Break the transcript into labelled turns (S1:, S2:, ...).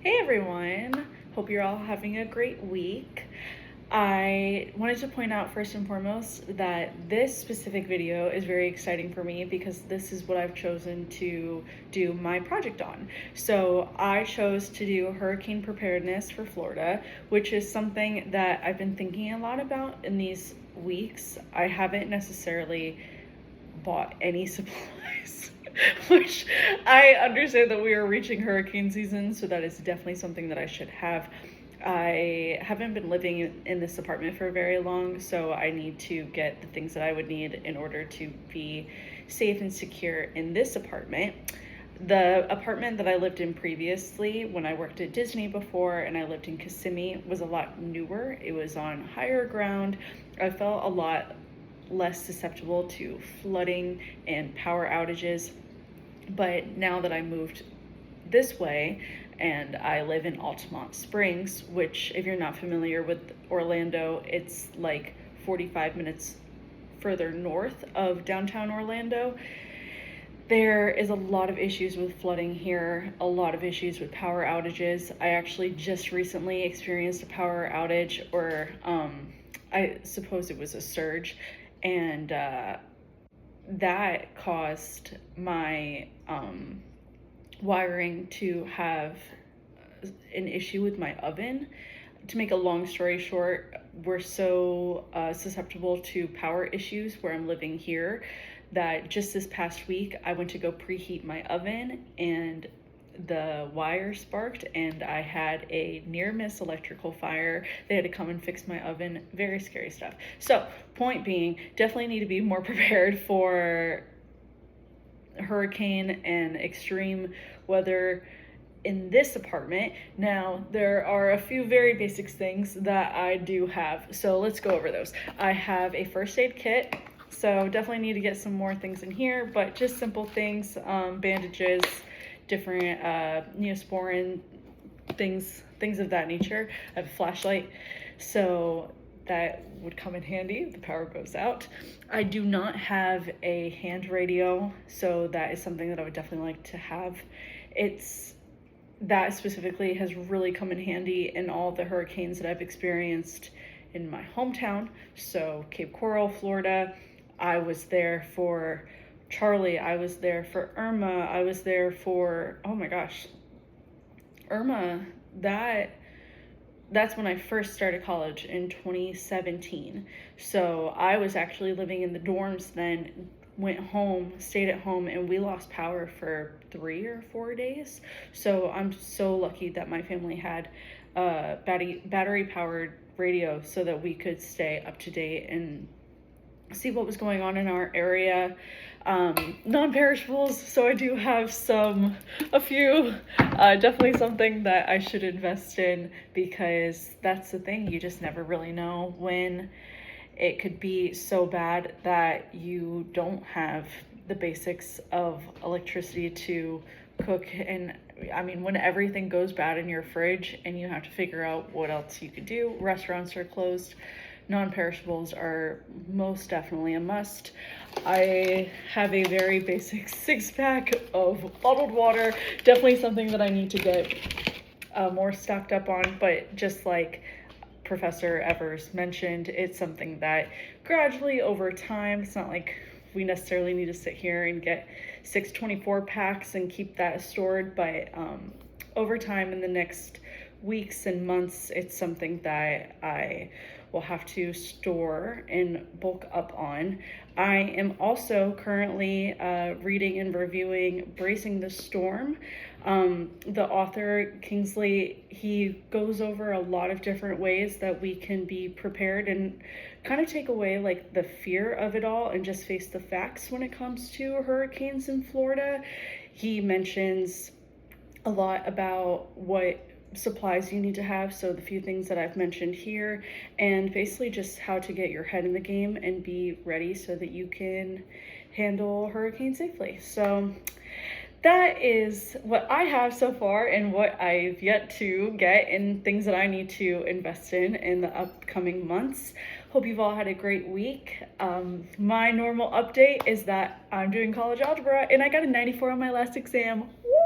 S1: Hey everyone, hope you're all having a great week. I wanted to point out first and foremost that this specific video is very exciting for me because this is what I've chosen to do my project on. So I chose to do hurricane preparedness for Florida, which is something that I've been thinking a lot about in these weeks. I haven't necessarily bought any supplies. Which I understand that we are reaching hurricane season, so that is definitely something that I should have. I haven't been living in this apartment for very long, so I need to get the things that I would need in order to be safe and secure in this apartment. The apartment that I lived in previously, when I worked at Disney before and I lived in Kissimmee, was a lot newer. It was on higher ground. I felt a lot less susceptible to flooding and power outages. But now that I moved this way and I live in Altamont Springs, which if you're not familiar with Orlando, it's like 45 minutes further north of downtown Orlando. There is a lot of issues with flooding here, a lot of issues with power outages. I actually just recently experienced a power outage, or I suppose it was a surge, and that caused my wiring to have an issue with my oven. To make a long story short, we're so susceptible to power issues where I'm living here that just this past week I went to go preheat my oven and the wire sparked and I had a near miss electrical fire. They had to come and fix my oven. Very scary stuff. So point being, definitely need to be more prepared for hurricane and extreme weather in this apartment. Now, there are a few very basic things that I do have, so let's go over those. I have a first aid kit, so definitely need to get some more things in here, but just simple things, bandages, different Neosporin, things of that nature. I have a flashlight, so that would come in handy if the power goes out. I do not have a hand radio, so that is something that I would definitely like to have. That specifically has really come in handy in all the hurricanes that I've experienced in my hometown. So Cape Coral, Florida, I was there for Charlie, I was there for Irma, I was there for, oh my gosh, Irma, that's when I first started college in 2017. So I was actually living in the dorms then, went home, stayed at home, and we lost power for 3 or 4 days. So I'm so lucky that my family had battery powered radio so that we could stay up to date and see what was going on in our area. Non-perishables, so I do have a few, definitely something that I should invest in, because that's the thing, you just never really know when it could be so bad that you don't have the basics of electricity to cook. And I mean, when everything goes bad in your fridge and you have to figure out what else you could do, restaurants are closed, non-perishables are most definitely a must. I have a very basic 6-pack of bottled water, definitely something that I need to get more stocked up on, but just like Professor Evers mentioned, it's something that gradually over time, it's not like we necessarily need to sit here and get 624 packs and keep that stored, but over time in the next weeks and months, it's something that I will have to store and bulk up on. I am also currently reading and reviewing Bracing the Storm. The author, Kingsley, he goes over a lot of different ways that we can be prepared and kind of take away like the fear of it all and just face the facts when it comes to hurricanes in Florida. He mentions a lot about what supplies you need to have, so the few things that I've mentioned here, and basically just how to get your head in the game and be ready so that you can handle hurricanes safely. So that is what I have so far and what I've yet to get and things that I need to invest in the upcoming months. Hope you've all had a great week. My normal update is that I'm doing college algebra and I got a 94 on my last exam. Woo!